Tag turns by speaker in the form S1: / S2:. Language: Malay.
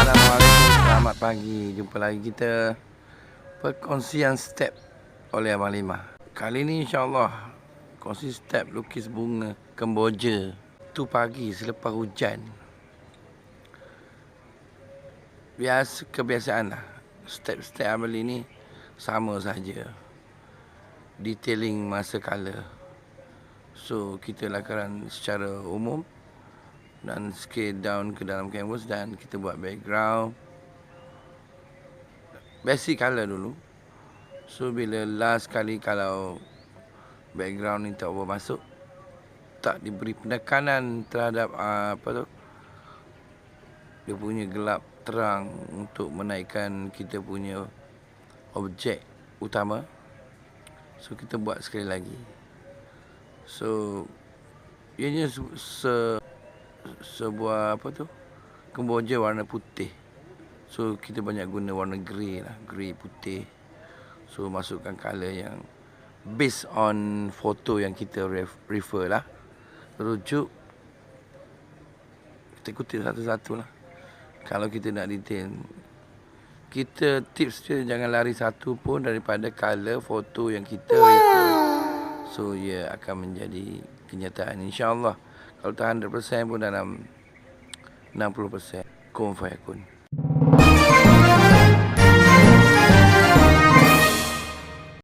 S1: Assalamualaikum, selamat pagi. Jumpa lagi kita perkongsian step oleh Abang Lima. Kali ni insyaAllah kongsi step lukis bunga kemboja. Tu pagi selepas hujan. Kebiasaan lah. Step-step Abang ni sama saja. Detailing masa color. So kita lakukan secara umum dan scale down ke dalam canvas dan kita buat background basic color dulu. So bila last kali kalau background ni tak masuk, tak diberi penekanan terhadap apa tu, dia punya gelap terang untuk menaikkan kita punya objek utama, so kita buat sekali lagi. So ianya sebuah apa tu, kemboja warna putih. So kita banyak guna warna grey lah, grey putih. So masukkan colour yang based on foto yang kita refer lah, rujuk. Kita kutip satu-satu lah. Kalau kita nak detail, kita tips dia jangan lari satu pun daripada colour foto yang kita refer. So ia akan menjadi kenyataan insyaAllah. Kalau tak 100% pun dalam 60% kun fayakun.